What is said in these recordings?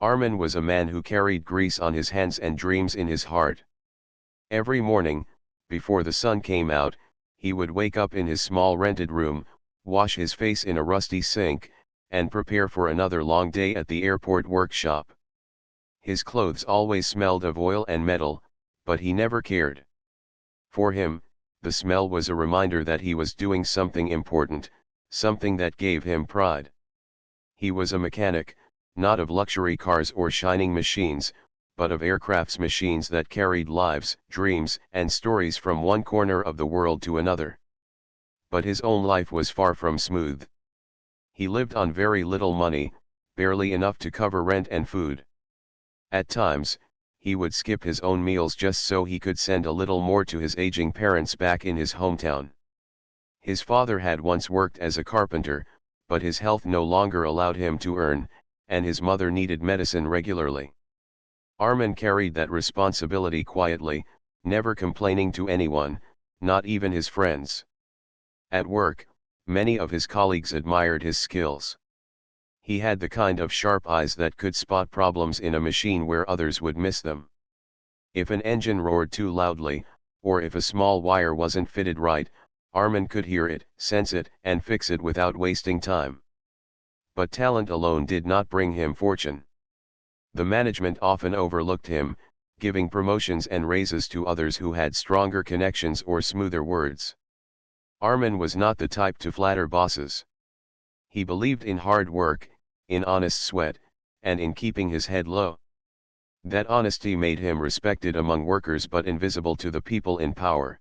Armin was a man who carried grease on his hands and dreams in his heart. Every morning, before the sun came out, he would wake up in his small rented room, wash his face in a rusty sink, and prepare for another long day at the airport workshop. His clothes always smelled of oil and metal, but he never cared. For him, the smell was a reminder that he was doing something important, something that gave him pride. He was a mechanic, not of luxury cars or shining machines, but of aircraft's machines that carried lives, dreams, and stories from one corner of the world to another. But his own life was far from smooth. He lived on very little money, barely enough to cover rent and food. At times, he would skip his own meals just so he could send a little more to his aging parents back in his hometown. His father had once worked as a carpenter, but his health no longer allowed him to earn, and his mother needed medicine regularly. Armin carried that responsibility quietly, never complaining to anyone, not even his friends. At work, many of his colleagues admired his skills. He had the kind of sharp eyes that could spot problems in a machine where others would miss them. If an engine roared too loudly, or if a small wire wasn't fitted right, Armin could hear it, sense it, and fix it without wasting time. But talent alone did not bring him fortune. The management often overlooked him, giving promotions and raises to others who had stronger connections or smoother words. Armin was not the type to flatter bosses. He believed in hard work, in honest sweat, and in keeping his head low. That honesty made him respected among workers but invisible to the people in power.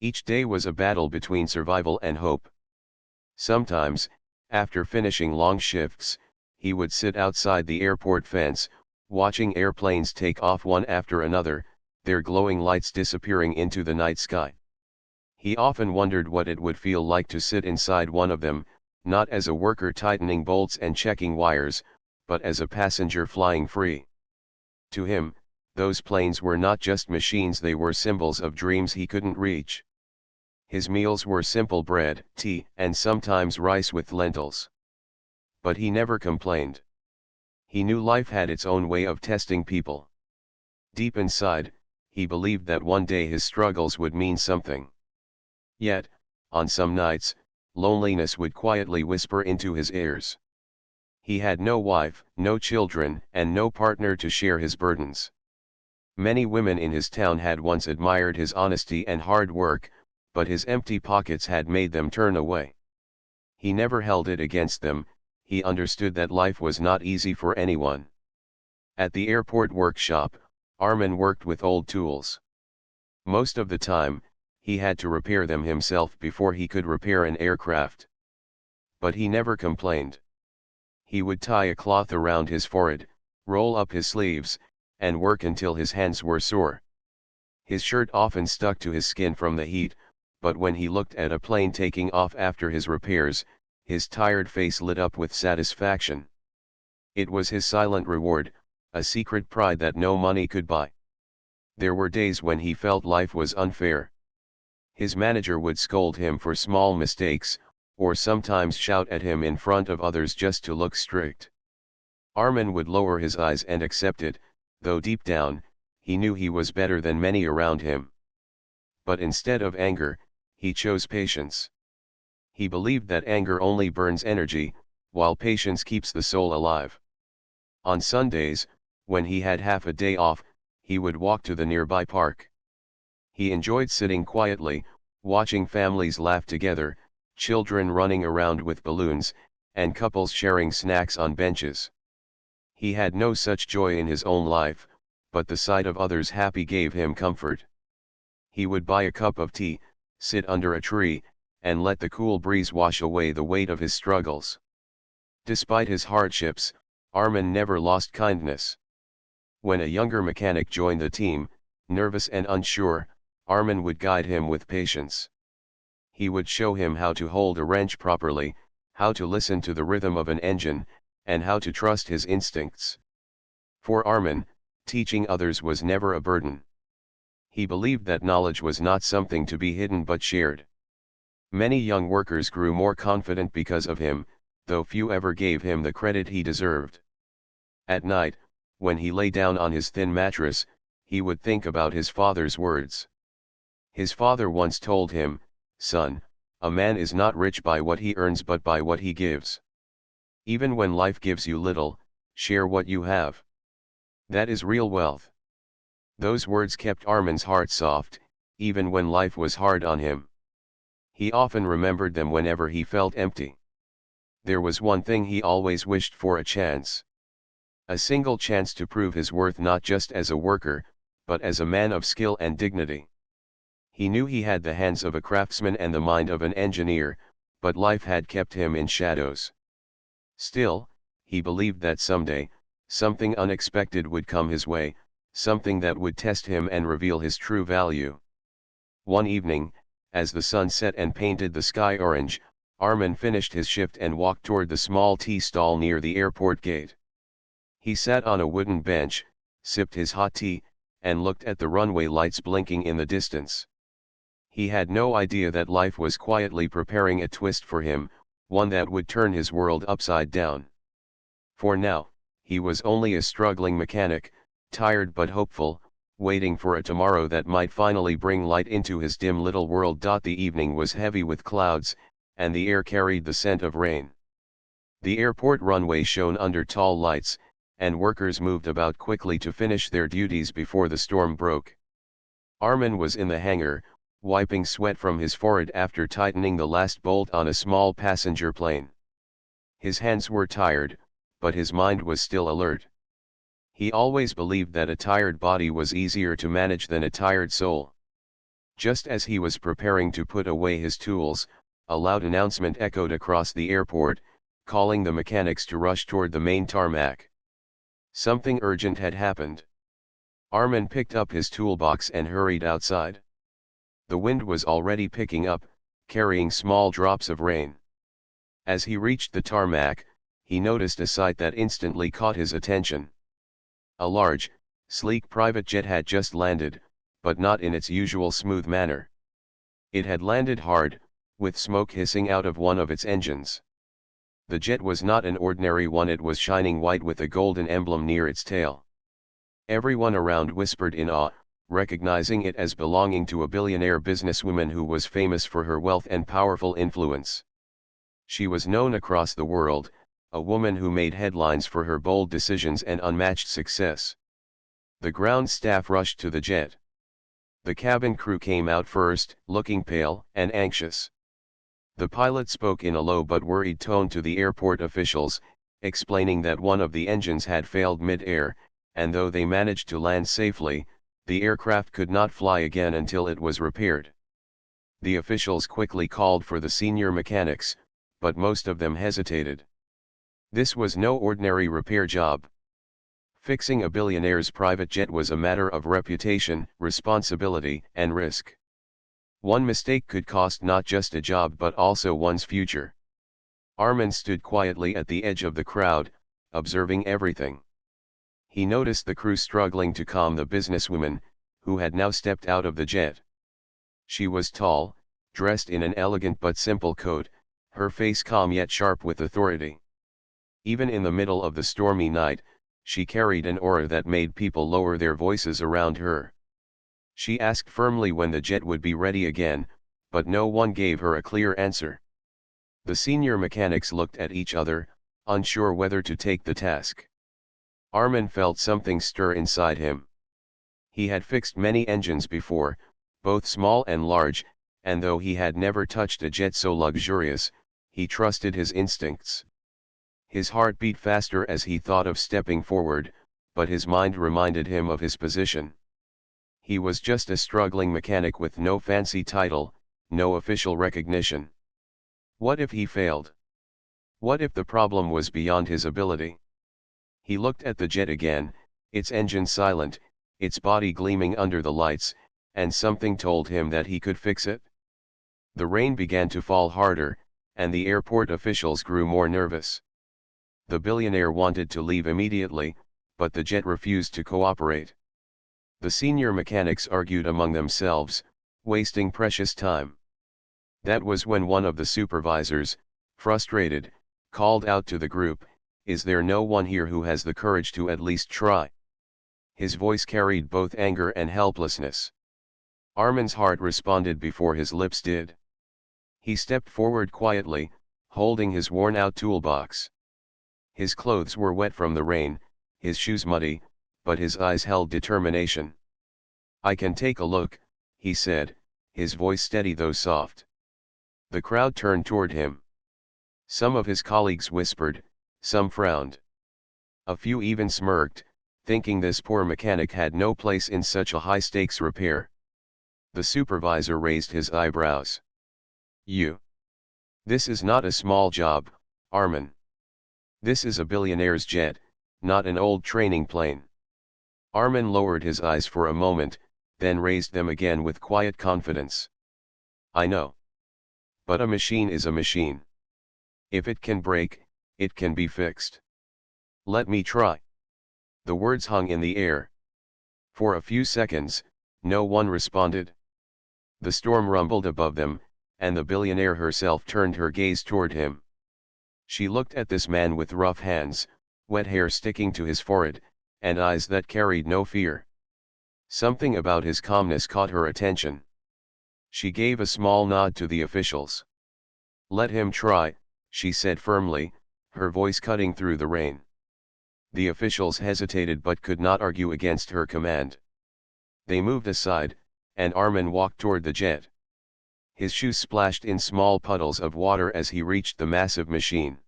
Each day was a battle between survival and hope. Sometimes, after finishing long shifts, he would sit outside the airport fence, watching airplanes take off one after another, their glowing lights disappearing into the night sky. He often wondered what it would feel like to sit inside one of them, not as a worker tightening bolts and checking wires, but as a passenger flying free. To him, those planes were not just machines, they were symbols of dreams he couldn't reach. His meals were simple bread, tea, and sometimes rice with lentils. But he never complained. He knew life had its own way of testing people. Deep inside, he believed that one day his struggles would mean something. Yet, on some nights, loneliness would quietly whisper into his ears. He had no wife, no children, and no partner to share his burdens. Many women in his town had once admired his honesty and hard work, but his empty pockets had made them turn away. He never held it against them. He understood that life was not easy for anyone. At the airport workshop, Armin worked with old tools. Most of the time, he had to repair them himself before he could repair an aircraft. But he never complained. He would tie a cloth around his forehead, roll up his sleeves, and work until his hands were sore. His shirt often stuck to his skin from the heat, but when he looked at a plane taking off after his repairs, his tired face lit up with satisfaction. It was his silent reward, a secret pride that no money could buy. There were days when he felt life was unfair. His manager would scold him for small mistakes, or sometimes shout at him in front of others just to look strict. Armin would lower his eyes and accept it, though deep down, he knew he was better than many around him. But instead of anger, he chose patience. He believed that anger only burns energy, while patience keeps the soul alive. On Sundays, when he had half a day off, he would walk to the nearby park. He enjoyed sitting quietly, watching families laugh together, children running around with balloons, and couples sharing snacks on benches. He had no such joy in his own life, but the sight of others happy gave him comfort. He would buy a cup of tea, sit under a tree, and let the cool breeze wash away the weight of his struggles. Despite his hardships, Armin never lost kindness. When a younger mechanic joined the team, nervous and unsure, Armin would guide him with patience. He would show him how to hold a wrench properly, how to listen to the rhythm of an engine, and how to trust his instincts. For Armin, teaching others was never a burden. He believed that knowledge was not something to be hidden but shared. Many young workers grew more confident because of him, though few ever gave him the credit he deserved. At night, when he lay down on his thin mattress, he would think about his father's words. His father once told him, "Son, a man is not rich by what he earns but by what he gives. Even when life gives you little, share what you have. That is real wealth." Those words kept Armin's heart soft, even when life was hard on him. He often remembered them whenever he felt empty. There was one thing he always wished for: a chance. A single chance to prove his worth, not just as a worker, but as a man of skill and dignity. He knew he had the hands of a craftsman and the mind of an engineer, but life had kept him in shadows. Still, he believed that someday, something unexpected would come his way, something that would test him and reveal his true value. One evening, as the sun set and painted the sky orange, Armin finished his shift and walked toward the small tea stall near the airport gate. He sat on a wooden bench, sipped his hot tea, and looked at the runway lights blinking in the distance. He had no idea that life was quietly preparing a twist for him, one that would turn his world upside down. For now, he was only a struggling mechanic, tired but hopeful, waiting for a tomorrow that might finally bring light into his dim little world. The evening was heavy with clouds, and the air carried the scent of rain. The airport runway shone under tall lights, and workers moved about quickly to finish their duties before the storm broke. Armin was in the hangar, wiping sweat from his forehead after tightening the last bolt on a small passenger plane. His hands were tired, but his mind was still alert. He always believed that a tired body was easier to manage than a tired soul. Just as he was preparing to put away his tools, a loud announcement echoed across the airport, calling the mechanics to rush toward the main tarmac. Something urgent had happened. Armin picked up his toolbox and hurried outside. The wind was already picking up, carrying small drops of rain. As he reached the tarmac, he noticed a sight that instantly caught his attention. A large, sleek private jet had just landed, but not in its usual smooth manner. It had landed hard, with smoke hissing out of one of its engines. The jet was not an ordinary one, it was shining white with a golden emblem near its tail. Everyone around whispered in awe, recognizing it as belonging to a billionaire businesswoman who was famous for her wealth and powerful influence. She was known across the world, a woman who made headlines for her bold decisions and unmatched success. The ground staff rushed to the jet. The cabin crew came out first, looking pale and anxious. The pilot spoke in a low but worried tone to the airport officials, explaining that one of the engines had failed mid-air, and though they managed to land safely, the aircraft could not fly again until it was repaired. The officials quickly called for the senior mechanics, but most of them hesitated. This was no ordinary repair job. Fixing a billionaire's private jet was a matter of reputation, responsibility, and risk. One mistake could cost not just a job but also one's future. Armin stood quietly at the edge of the crowd, observing everything. He noticed the crew struggling to calm the businesswoman, who had now stepped out of the jet. She was tall, dressed in an elegant but simple coat, her face calm yet sharp with authority. Even in the middle of the stormy night, she carried an aura that made people lower their voices around her. She asked firmly when the jet would be ready again, but no one gave her a clear answer. The senior mechanics looked at each other, unsure whether to take the task. Armin felt something stir inside him. He had fixed many engines before, both small and large, and though he had never touched a jet so luxurious, he trusted his instincts. His heart beat faster as he thought of stepping forward, but his mind reminded him of his position. He was just a struggling mechanic with no fancy title, no official recognition. What if he failed? What if the problem was beyond his ability? He looked at the jet again, its engine silent, its body gleaming under the lights, and something told him that he could fix it. The rain began to fall harder, and the airport officials grew more nervous. The billionaire wanted to leave immediately, but the jet refused to cooperate. The senior mechanics argued among themselves, wasting precious time. That was when one of the supervisors, frustrated, called out to the group, Is there no one here who has the courage to at least try? His voice carried both anger and helplessness. Armin's heart responded before his lips did. He stepped forward quietly, holding his worn-out toolbox. His clothes were wet from the rain, his shoes muddy, but his eyes held determination. "I can take a look," he said, his voice steady though soft. The crowd turned toward him. Some of his colleagues whispered, some frowned. A few even smirked, thinking this poor mechanic had no place in such a high-stakes repair. The supervisor raised his eyebrows. "You. This is not a small job, Armin. This is a billionaire's jet, not an old training plane." Armin lowered his eyes for a moment, then raised them again with quiet confidence. "I know. But a machine is a machine. If it can break, it can be fixed. Let me try." The words hung in the air. For a few seconds, no one responded. The storm rumbled above them, and the billionaire herself turned her gaze toward him. She looked at this man with rough hands, wet hair sticking to his forehead, and eyes that carried no fear. Something about his calmness caught her attention. She gave a small nod to the officials. "Let him try," she said firmly, her voice cutting through the rain. The officials hesitated but could not argue against her command. They moved aside, and Armin walked toward the jet. His shoes splashed in small puddles of water as he reached the massive machine.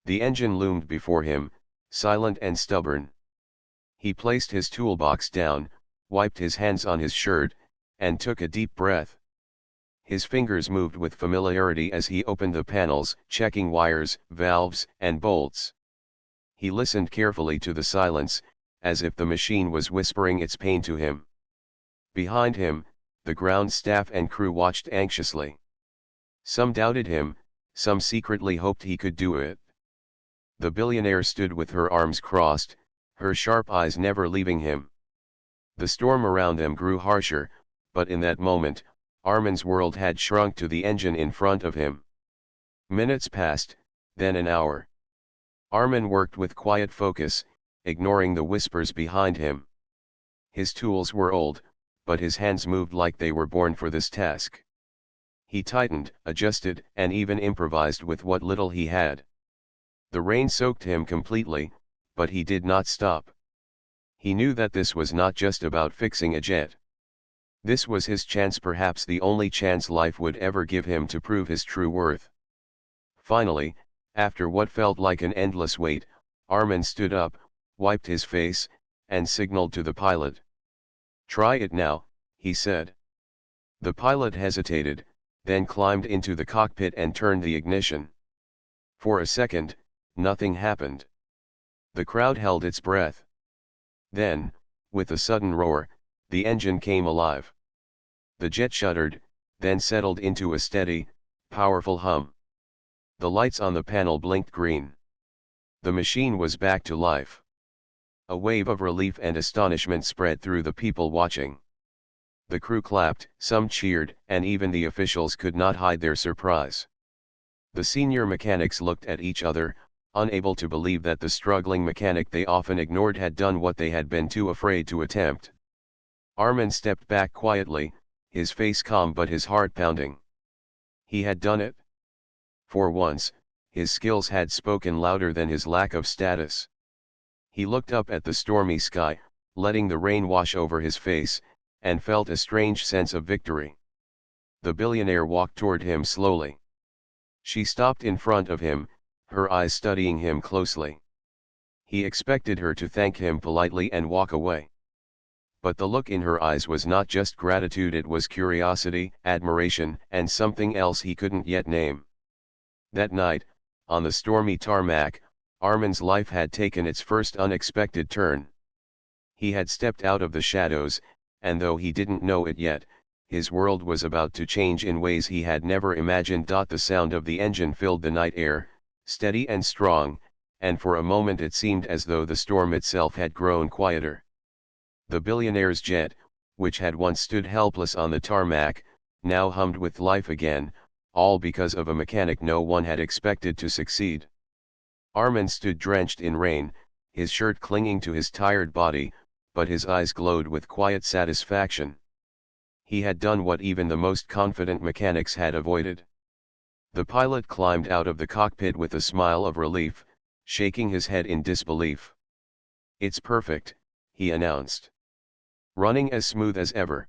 The engine loomed before him, silent and stubborn. He placed his toolbox down, wiped his hands on his shirt, and took a deep breath. His fingers moved with familiarity as he opened the panels, checking wires, valves, and bolts. He listened carefully to the silence, as if the machine was whispering its pain to him. Behind him, the ground staff and crew watched anxiously. Some doubted him, some secretly hoped he could do it. The billionaire stood with her arms crossed, her sharp eyes never leaving him. The storm around them grew harsher, but in that moment, Armin's world had shrunk to the engine in front of him. Minutes passed, then an hour. Armin worked with quiet focus, ignoring the whispers behind him. His tools were old, but his hands moved like they were born for this task. He tightened, adjusted, and even improvised with what little he had. The rain soaked him completely, but he did not stop. He knew that this was not just about fixing a jet. This was his chance, perhaps the only chance life would ever give him to prove his true worth. Finally, after what felt like an endless wait, Armin stood up, wiped his face, and signaled to the pilot. "Try it now," he said. The pilot hesitated, then climbed into the cockpit and turned the ignition. For a second, nothing happened. The crowd held its breath. Then, with a sudden roar, the engine came alive. The jet shuddered, then settled into a steady, powerful hum. The lights on the panel blinked green. The machine was back to life. A wave of relief and astonishment spread through the people watching. The crew clapped, some cheered, and even the officials could not hide their surprise. The senior mechanics looked at each other, unable to believe that the struggling mechanic they often ignored had done what they had been too afraid to attempt. Armin stepped back quietly, his face calm but his heart pounding. He had done it. For once, his skills had spoken louder than his lack of status. He looked up at the stormy sky, letting the rain wash over his face, and felt a strange sense of victory. The billionaire walked toward him slowly. She stopped in front of him, her eyes studying him closely. He expected her to thank him politely and walk away. But the look in her eyes was not just gratitude, it was curiosity, admiration, and something else he couldn't yet name. That night, on the stormy tarmac, Armin's life had taken its first unexpected turn. He had stepped out of the shadows, and though he didn't know it yet, his world was about to change in ways he had never imagined. The sound of the engine filled the night air, steady and strong, and for a moment it seemed as though the storm itself had grown quieter. The billionaire's jet, which had once stood helpless on the tarmac, now hummed with life again, all because of a mechanic no one had expected to succeed. Armin stood drenched in rain, his shirt clinging to his tired body, but his eyes glowed with quiet satisfaction. He had done what even the most confident mechanics had avoided. The pilot climbed out of the cockpit with a smile of relief, shaking his head in disbelief. "It's perfect," he announced. "Running as smooth as ever."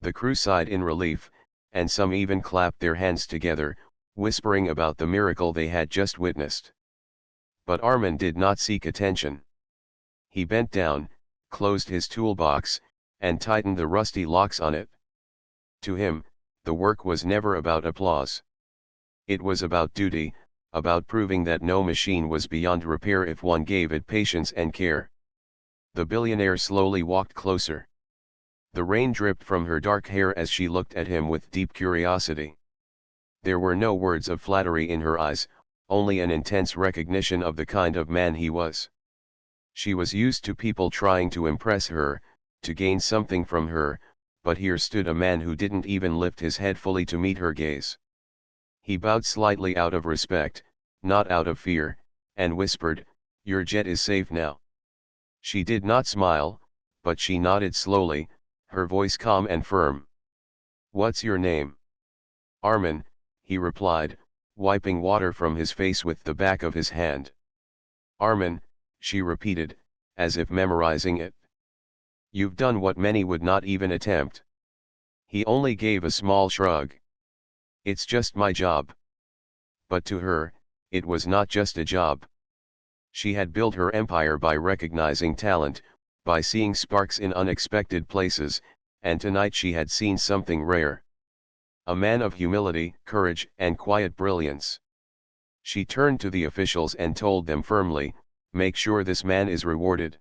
The crew sighed in relief, and some even clapped their hands together, whispering about the miracle they had just witnessed. But Armin did not seek attention. He bent down, closed his toolbox, and tightened the rusty locks on it. To him, the work was never about applause. It was about duty, about proving that no machine was beyond repair if one gave it patience and care. The billionaire slowly walked closer. The rain dripped from her dark hair as she looked at him with deep curiosity. There were no words of flattery in her eyes, only an intense recognition of the kind of man he was. She was used to people trying to impress her, to gain something from her, but here stood a man who didn't even lift his head fully to meet her gaze. He bowed slightly out of respect, not out of fear, and whispered, "Your jet is safe now." She did not smile, but she nodded slowly, her voice calm and firm. "What's your name?" "Armin," he replied, wiping water from his face with the back of his hand. "Armin," she repeated, as if memorizing it. "You've done what many would not even attempt." He only gave a small shrug. "It's just my job." But to her, it was not just a job. She had built her empire by recognizing talent, by seeing sparks in unexpected places, and tonight she had seen something rare. A man of humility, courage, and quiet brilliance. She turned to the officials and told them firmly, "Make sure this man is rewarded."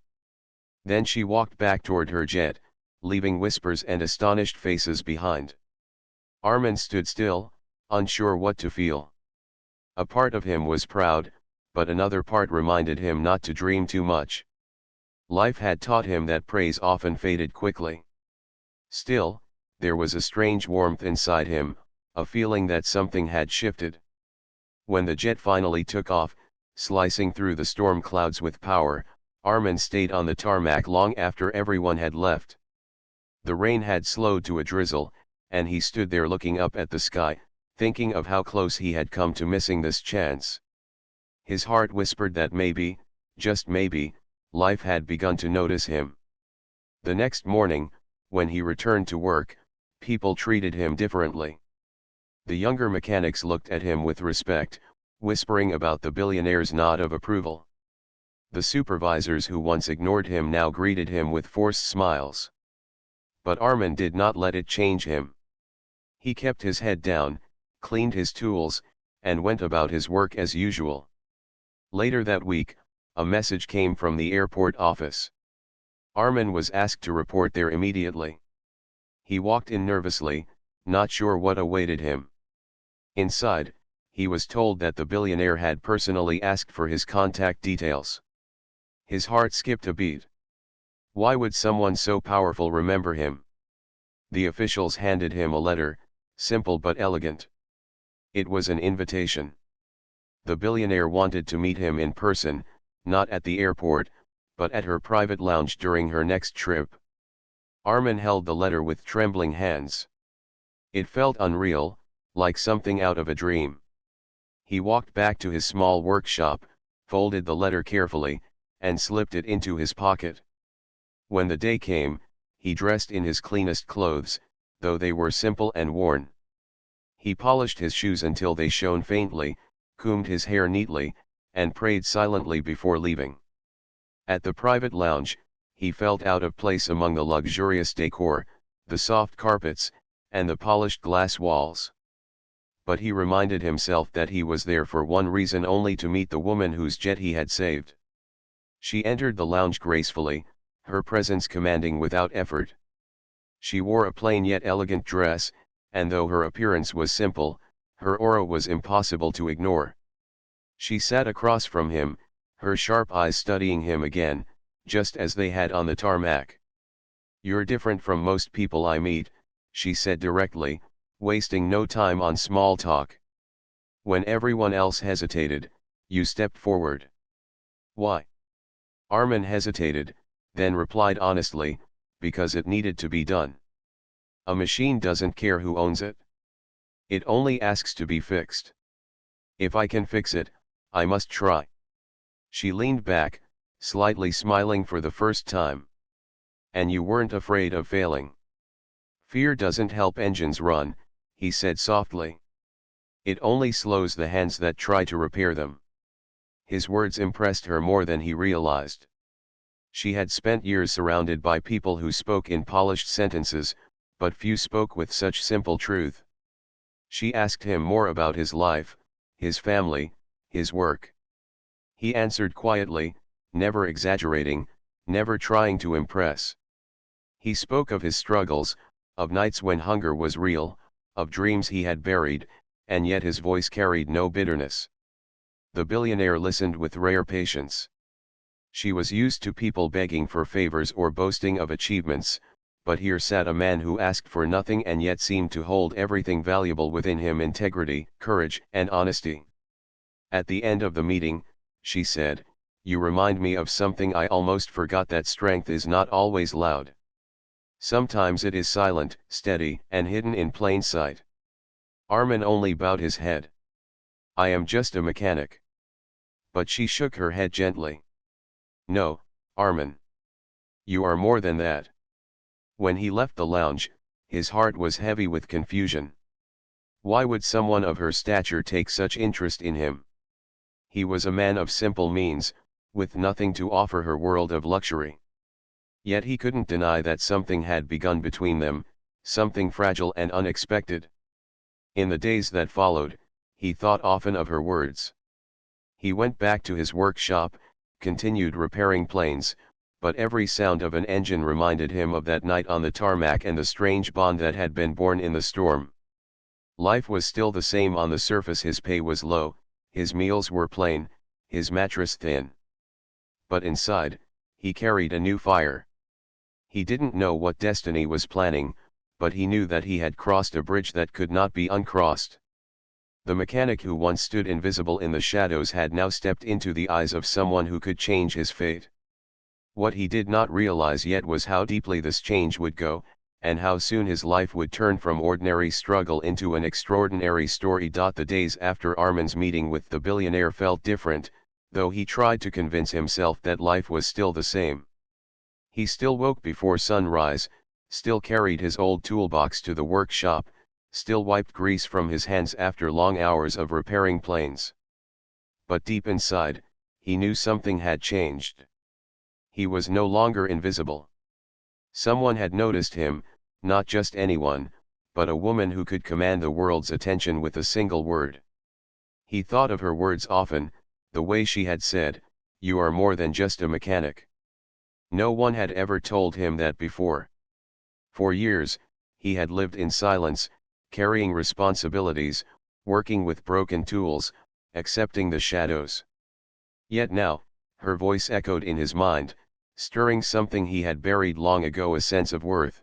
Then she walked back toward her jet, leaving whispers and astonished faces behind. Armin stood still, unsure what to feel. A part of him was proud, but another part reminded him not to dream too much. Life had taught him that praise often faded quickly. Still, there was a strange warmth inside him, a feeling that something had shifted. When the jet finally took off, slicing through the storm clouds with power, Armin stayed on the tarmac long after everyone had left. The rain had slowed to a drizzle, and he stood there looking up at the sky, thinking of how close he had come to missing this chance. His heart whispered that maybe, just maybe, life had begun to notice him. The next morning, when he returned to work, people treated him differently. The younger mechanics looked at him with respect, whispering about the billionaire's nod of approval. The supervisors who once ignored him now greeted him with forced smiles. But Armin did not let it change him. He kept his head down, cleaned his tools, and went about his work as usual. Later that week, a message came from the airport office. Armin was asked to report there immediately. He walked in nervously, not sure what awaited him. Inside, he was told that the billionaire had personally asked for his contact details. His heart skipped a beat. Why would someone so powerful remember him? The officials handed him a letter, simple but elegant. It was an invitation. The billionaire wanted to meet him in person, not at the airport, but at her private lounge during her next trip. Armin held the letter with trembling hands. It felt unreal, like something out of a dream. He walked back to his small workshop, folded the letter carefully, and slipped it into his pocket. When the day came, he dressed in his cleanest clothes, though they were simple and worn. He polished his shoes until they shone faintly, combed his hair neatly, and prayed silently before leaving. At the private lounge, he felt out of place among the luxurious decor, the soft carpets, and the polished glass walls. But he reminded himself that he was there for one reason only: to meet the woman whose jet he had saved. She entered the lounge gracefully, her presence commanding without effort. She wore a plain yet elegant dress, and though her appearance was simple, her aura was impossible to ignore. She sat across from him, her sharp eyes studying him again, just as they had on the tarmac. "You're different from most people I meet," she said directly, wasting no time on small talk. When everyone else hesitated, You stepped forward. Why? Armin hesitated, then replied honestly, because it needed to be done. A machine doesn't care who owns it. It only asks to be fixed. If I can fix it, I must try. She leaned back, slightly smiling for the first time. And you weren't afraid of failing. Fear doesn't help engines run, he said softly. It only slows the hands that try to repair them. His words impressed her more than he realized. She had spent years surrounded by people who spoke in polished sentences, but few spoke with such simple truth. She asked him more about his life, his family, his work. He answered quietly, never exaggerating, never trying to impress. He spoke of his struggles, of nights when hunger was real, of dreams he had buried, and yet his voice carried no bitterness. The billionaire listened with rare patience. She was used to people begging for favors or boasting of achievements, but here sat a man who asked for nothing and yet seemed to hold everything valuable within him: integrity, courage, and honesty. At the end of the meeting, she said, "You remind me of something I almost forgot, that strength is not always loud. Sometimes it is silent, steady, and hidden in plain sight." Armin only bowed his head. "I am just a mechanic." But she shook her head gently. "No, Armin. You are more than that." When he left the lounge, his heart was heavy with confusion. Why would someone of her stature take such interest in him? He was a man of simple means, with nothing to offer her world of luxury. Yet he couldn't deny that something had begun between them, something fragile and unexpected. In the days that followed, he thought often of her words. He went back to his workshop, continued repairing planes, but every sound of an engine reminded him of that night on the tarmac and the strange bond that had been born in the storm. Life was still the same on the surface. His pay was low, his meals were plain, his mattress thin. But inside, he carried a new fire. He didn't know what destiny was planning, but he knew that he had crossed a bridge that could not be uncrossed. The mechanic who once stood invisible in the shadows had now stepped into the eyes of someone who could change his fate. What he did not realize yet was how deeply this change would go, and how soon his life would turn from ordinary struggle into an extraordinary story. The days after Armin's meeting with the billionaire felt different, though he tried to convince himself that life was still the same. He still woke before sunrise, still carried his old toolbox to the workshop, still wiped grease from his hands after long hours of repairing planes. But deep inside, he knew something had changed. He was no longer invisible. Someone had noticed him, not just anyone, but a woman who could command the world's attention with a single word. He thought of her words often, the way she had said, "You are more than just a mechanic." No one had ever told him that before. For years, he had lived in silence, carrying responsibilities, working with broken tools, accepting the shadows. Yet now, her voice echoed in his mind, stirring something he had buried long ago: a sense of worth.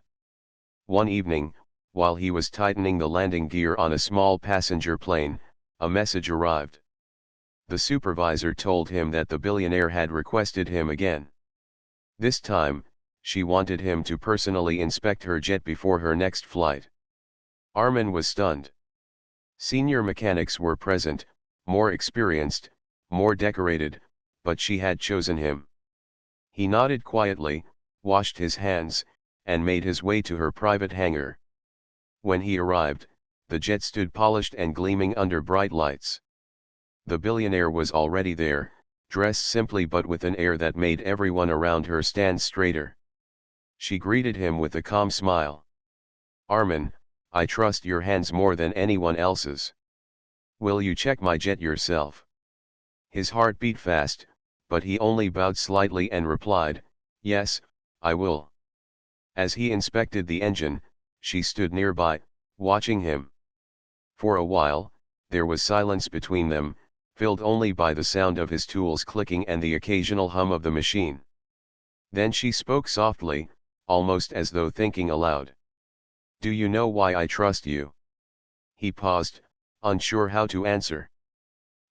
One evening, while he was tightening the landing gear on a small passenger plane, a message arrived. The supervisor told him that the billionaire had requested him again. This time, she wanted him to personally inspect her jet before her next flight. Armin was stunned. Senior mechanics were present, more experienced, more decorated, but she had chosen him. He nodded quietly, washed his hands, and made his way to her private hangar. When he arrived, the jet stood polished and gleaming under bright lights. The billionaire was already there, dressed simply but with an air that made everyone around her stand straighter. She greeted him with a calm smile. "Armin, I trust your hands more than anyone else's. Will you check my jet yourself?" His heart beat fast, but he only bowed slightly and replied, "Yes, I will." As he inspected the engine, she stood nearby, watching him. For a while, there was silence between them, filled only by the sound of his tools clicking and the occasional hum of the machine. Then she spoke softly, almost as though thinking aloud. "Do you know why I trust you?" He paused, unsure how to answer.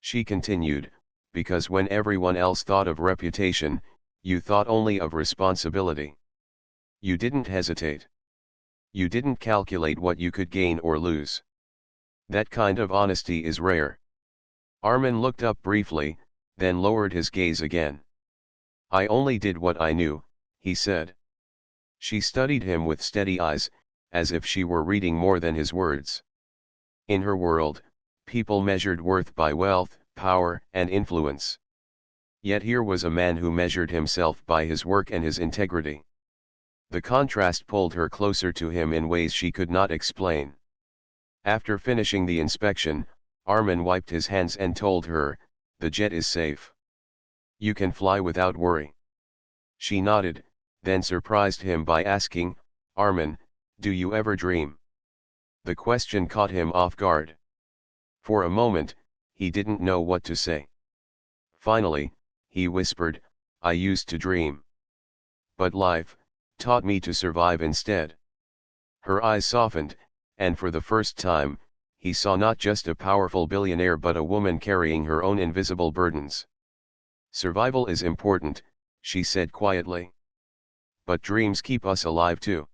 She continued, because when everyone else thought of reputation, you thought only of responsibility. You didn't hesitate. You didn't calculate what you could gain or lose. That kind of honesty is rare. Armin looked up briefly, then lowered his gaze again. I only did what I knew, he said. She studied him with steady eyes, as if she were reading more than his words. In her world, people measured worth by wealth, power, and influence. Yet here was a man who measured himself by his work and his integrity. The contrast pulled her closer to him in ways she could not explain. After finishing the inspection, Armin wiped his hands and told her, "The jet is safe. You can fly without worry." She nodded, then surprised him by asking, "Armin, do you ever dream?" The question caught him off guard. For a moment, he didn't know what to say. Finally, he whispered, "I used to dream. But life taught me to survive instead." Her eyes softened, and for the first time, he saw not just a powerful billionaire but a woman carrying her own invisible burdens. "Survival is important," she said quietly. "But dreams keep us alive too."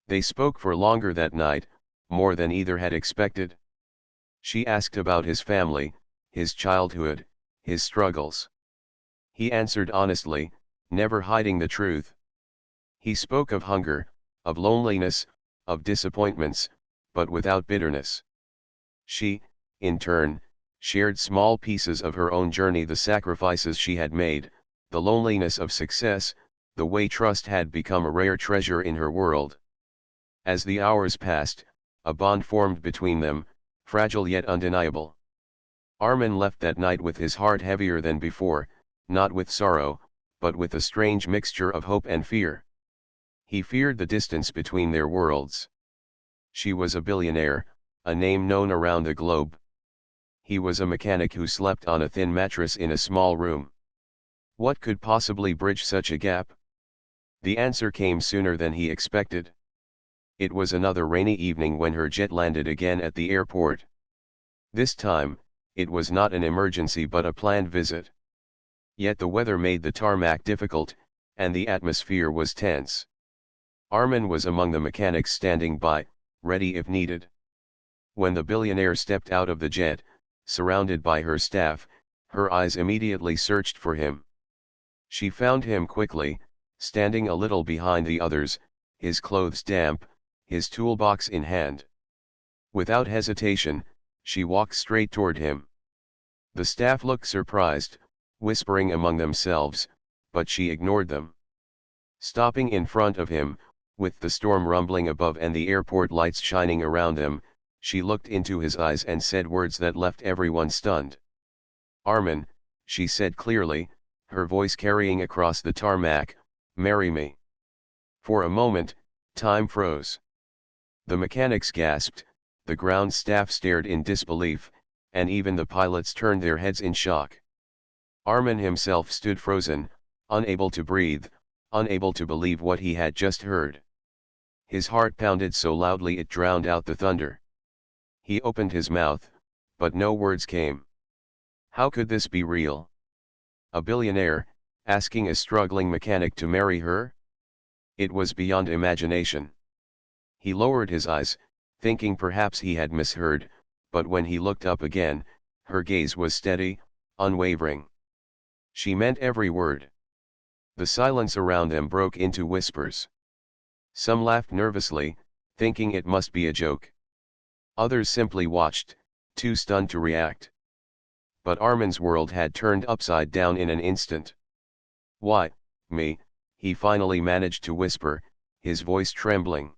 They spoke for longer that night, more than either had expected. She asked about his family, his childhood, his struggles. He answered honestly, never hiding the truth. He spoke of hunger, of loneliness, of disappointments, but without bitterness. She, in turn, shared small pieces of her own journey, the sacrifices she had made, the loneliness of success, the way trust had become a rare treasure in her world. As the hours passed, a bond formed between them, fragile yet undeniable. Armin left that night with his heart heavier than before, not with sorrow, but with a strange mixture of hope and fear. He feared the distance between their worlds. She was a billionaire, a name known around the globe. He was a mechanic who slept on a thin mattress in a small room. What could possibly bridge such a gap? The answer came sooner than he expected. It was another rainy evening when her jet landed again at the airport. This time, it was not an emergency but a planned visit. Yet the weather made the tarmac difficult, and the atmosphere was tense. Armin was among the mechanics standing by, ready if needed. When the billionaire stepped out of the jet, surrounded by her staff, her eyes immediately searched for him. She found him quickly, standing a little behind the others, his clothes damp, his toolbox in hand. Without hesitation, she walked straight toward him. The staff looked surprised, whispering among themselves, but she ignored them. Stopping in front of him, with the storm rumbling above and the airport lights shining around them, she looked into his eyes and said words that left everyone stunned. "Armin," she said clearly, her voice carrying across the tarmac, "marry me." For a moment, time froze. The mechanics gasped, the ground staff stared in disbelief, and even the pilots turned their heads in shock. Armin himself stood frozen, unable to breathe, unable to believe what he had just heard. His heart pounded so loudly it drowned out the thunder. He opened his mouth, but no words came. How could this be real? A billionaire, asking a struggling mechanic to marry her? It was beyond imagination. He lowered his eyes, thinking perhaps he had misheard, but when he looked up again, her gaze was steady, unwavering. She meant every word. The silence around them broke into whispers. Some laughed nervously, thinking it must be a joke. Others simply watched, too stunned to react. But Armin's world had turned upside down in an instant. "Why, me?" he finally managed to whisper, his voice trembling.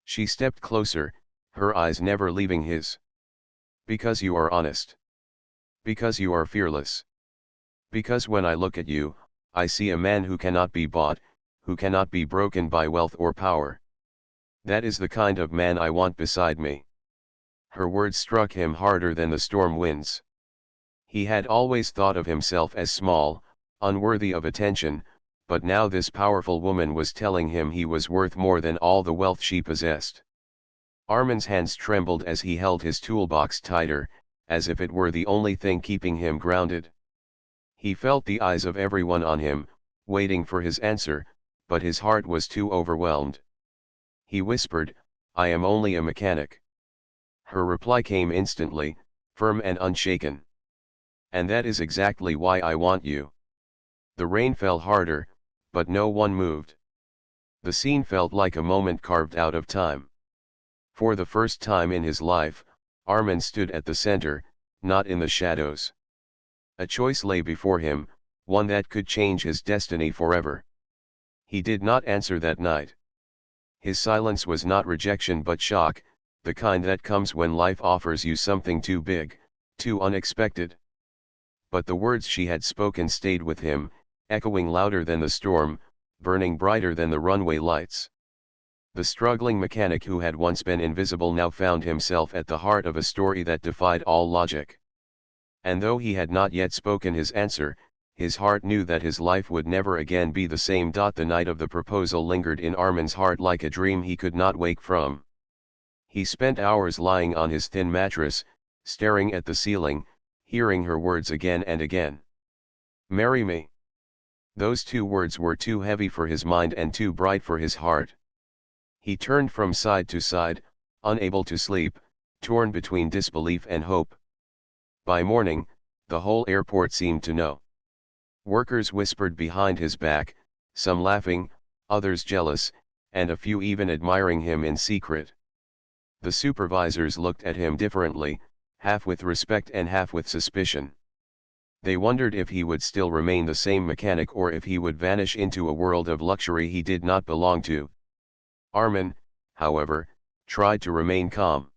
She stepped closer, her eyes never leaving his. "Because you are honest. Because you are fearless. Because when I look at you, I see a man who cannot be bought, who cannot be broken by wealth or power. That is the kind of man I want beside me." Her words struck him harder than the storm winds. He had always thought of himself as small, unworthy of attention, but now this powerful woman was telling him he was worth more than all the wealth she possessed. Armin's hands trembled as he held his toolbox tighter, as if it were the only thing keeping him grounded. He felt the eyes of everyone on him, waiting for his answer, but his heart was too overwhelmed. He whispered, "I am only a mechanic." Her reply came instantly, firm and unshaken. "And that is exactly why I want you." The rain fell harder, but no one moved. The scene felt like a moment carved out of time. For the first time in his life, Armin stood at the center, not in the shadows. A choice lay before him, one that could change his destiny forever. He did not answer that night. His silence was not rejection but shock, the kind that comes when life offers you something too big, too unexpected. But the words she had spoken stayed with him, echoing louder than the storm, burning brighter than the runway lights. The struggling mechanic who had once been invisible now found himself at the heart of a story that defied all logic. And though he had not yet spoken his answer, his heart knew that his life would never again be the same. The night of the proposal lingered in Armin's heart like a dream he could not wake from. He spent hours lying on his thin mattress, staring at the ceiling, hearing her words again and again. "Marry me." Those two words were too heavy for his mind and too bright for his heart. He turned from side to side, unable to sleep, torn between disbelief and hope. By morning, the whole airport seemed to know. Workers whispered behind his back, some laughing, others jealous, and a few even admiring him in secret. The supervisors looked at him differently, half with respect and half with suspicion. They wondered if he would still remain the same mechanic or if he would vanish into a world of luxury he did not belong to. Armin, however, tried to remain calm.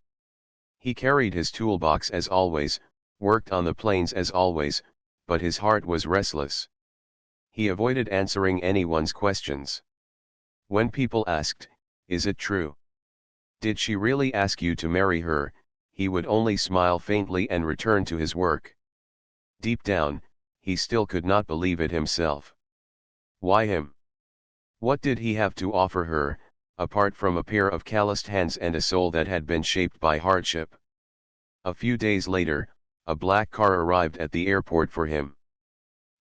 He carried his toolbox as always, worked on the planes as always, but his heart was restless. He avoided answering anyone's questions. When people asked, "Is it true? Did she really ask you to marry her?" he would only smile faintly and return to his work. Deep down, he still could not believe it himself. Why him? What did he have to offer her, apart from a pair of calloused hands and a soul that had been shaped by hardship? A few days later, a black car arrived at the airport for him.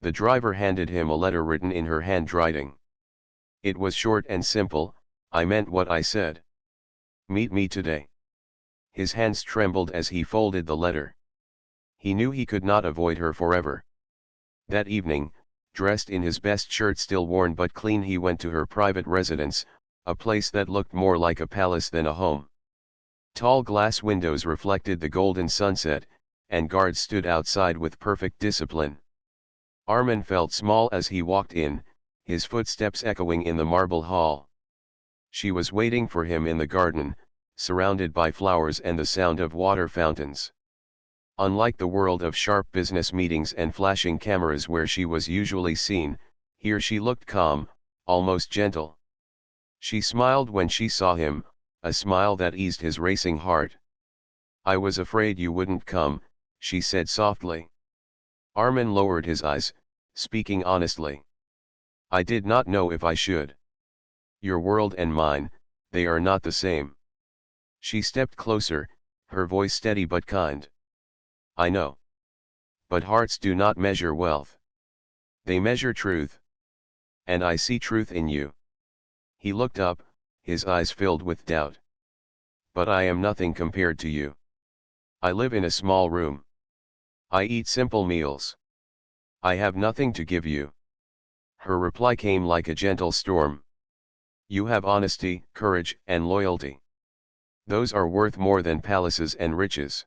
The driver handed him a letter written in her handwriting. It was short and simple, "I meant what I said. Meet me today." His hands trembled as he folded the letter. He knew he could not avoid her forever. That evening, dressed in his best shirt still worn but clean, he went to her private residence, a place that looked more like a palace than a home. Tall glass windows reflected the golden sunset, and guards stood outside with perfect discipline. Armin felt small as he walked in, his footsteps echoing in the marble hall. She was waiting for him in the garden, surrounded by flowers and the sound of water fountains. Unlike the world of sharp business meetings and flashing cameras where she was usually seen, here she looked calm, almost gentle. She smiled when she saw him, a smile that eased his racing heart. "I was afraid you wouldn't come," she said softly. Armin lowered his eyes, speaking honestly. "I did not know if I should. Your world and mine, they are not the same." She stepped closer, her voice steady but kind. "I know. But hearts do not measure wealth. They measure truth. And I see truth in you." He looked up, his eyes filled with doubt. "But I am nothing compared to you. I live in a small room. I eat simple meals. I have nothing to give you." Her reply came like a gentle storm. "You have honesty, courage, and loyalty. Those are worth more than palaces and riches.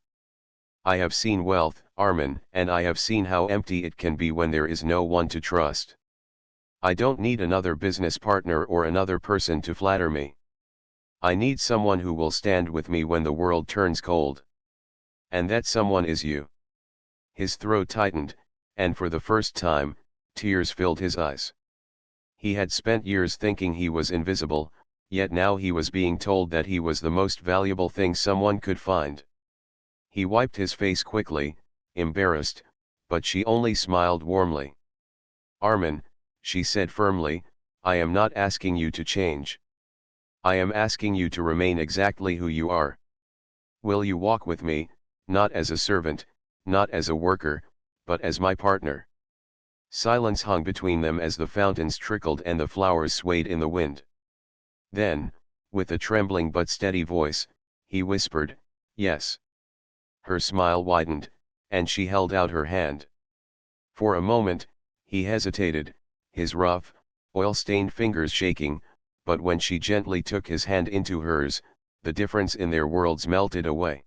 I have seen wealth, Armin, and I have seen how empty it can be when there is no one to trust. I don't need another business partner or another person to flatter me. I need someone who will stand with me when the world turns cold. And that someone is you." His throat tightened, and for the first time, tears filled his eyes. He had spent years thinking he was invisible, yet now he was being told that he was the most valuable thing someone could find. He wiped his face quickly, embarrassed, but she only smiled warmly. "Armin," she said firmly, "I am not asking you to change. I am asking you to remain exactly who you are. Will you walk with me, not as a servant, not as a worker, but as my partner?" Silence hung between them as the fountains trickled and the flowers swayed in the wind. Then, with a trembling but steady voice, he whispered, "Yes." Her smile widened, and she held out her hand. For a moment, he hesitated, his rough, oil-stained fingers shaking, but when she gently took his hand into hers, the difference in their worlds melted away.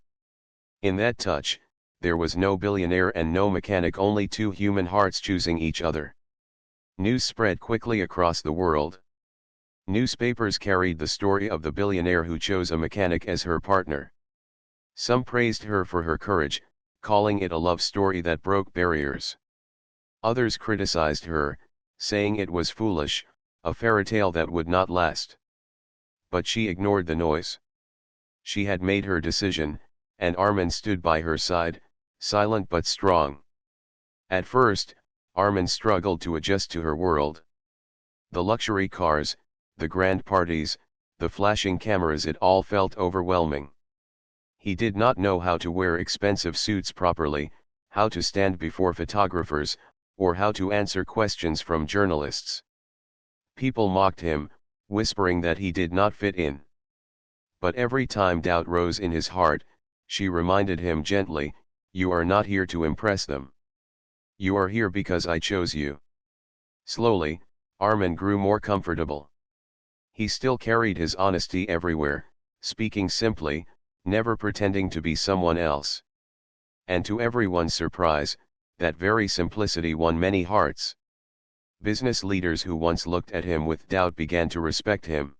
In that touch, there was no billionaire and no mechanic, only two human hearts choosing each other. News spread quickly across the world. Newspapers carried the story of the billionaire who chose a mechanic as her partner. Some praised her for her courage, calling it a love story that broke barriers. Others criticized her, saying it was foolish, a fairy tale that would not last. But she ignored the noise. She had made her decision, and Armin stood by her side, silent but strong. At first, Armin struggled to adjust to her world. The luxury cars, the grand parties, the flashing cameras, it all felt overwhelming. He did not know how to wear expensive suits properly, how to stand before photographers, or how to answer questions from journalists. People mocked him, whispering that he did not fit in. But every time doubt rose in his heart, she reminded him gently, "You are not here to impress them. You are here because I chose you." Slowly, Armin grew more comfortable. He still carried his honesty everywhere, speaking simply, never pretending to be someone else. And to everyone's surprise, that very simplicity won many hearts. Business leaders who once looked at him with doubt began to respect him.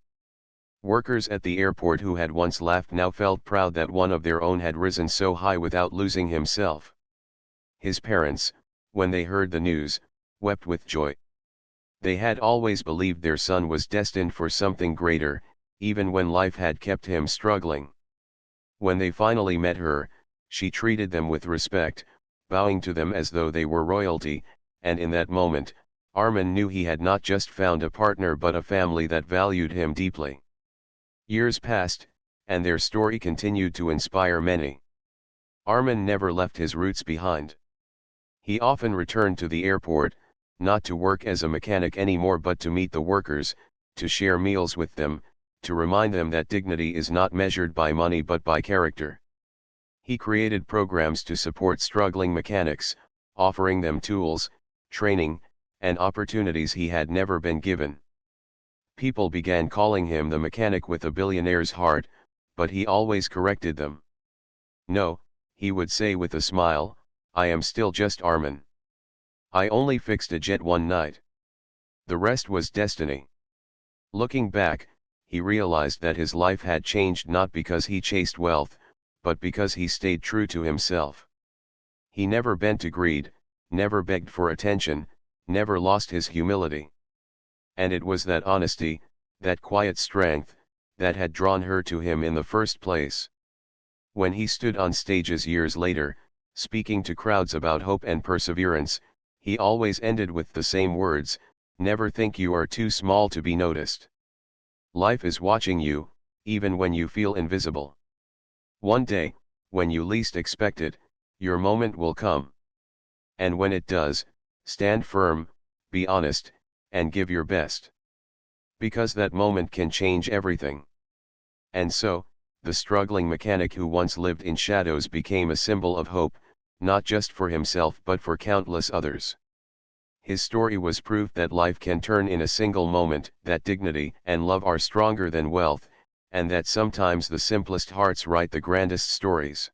Workers at the airport who had once laughed now felt proud that one of their own had risen so high without losing himself. His parents, when they heard the news, wept with joy. They had always believed their son was destined for something greater, even when life had kept him struggling. When they finally met her, she treated them with respect, bowing to them as though they were royalty, and in that moment, Armin knew he had not just found a partner but a family that valued him deeply. Years passed, and their story continued to inspire many. Armin never left his roots behind. He often returned to the airport, not to work as a mechanic anymore but to meet the workers, to share meals with them, to remind them that dignity is not measured by money but by character. He created programs to support struggling mechanics, offering them tools, training, and opportunities he had never been given. People began calling him the mechanic with a billionaire's heart, but he always corrected them. "No," he would say with a smile, "I am still just Armin. I only fixed a jet one night. The rest was destiny." Looking back, he realized that his life had changed not because he chased wealth, but because he stayed true to himself. He never bent to greed, never begged for attention, never lost his humility. And it was that honesty, that quiet strength, that had drawn her to him in the first place. When he stood on stages years later, speaking to crowds about hope and perseverance, he always ended with the same words, "Never think you are too small to be noticed. Life is watching you, even when you feel invisible. One day, when you least expect it, your moment will come. And when it does, stand firm, be honest, and give your best. Because that moment can change everything." And so, the struggling mechanic who once lived in shadows became a symbol of hope, not just for himself but for countless others. His story was proof that life can turn in a single moment, that dignity and love are stronger than wealth, and that sometimes the simplest hearts write the grandest stories.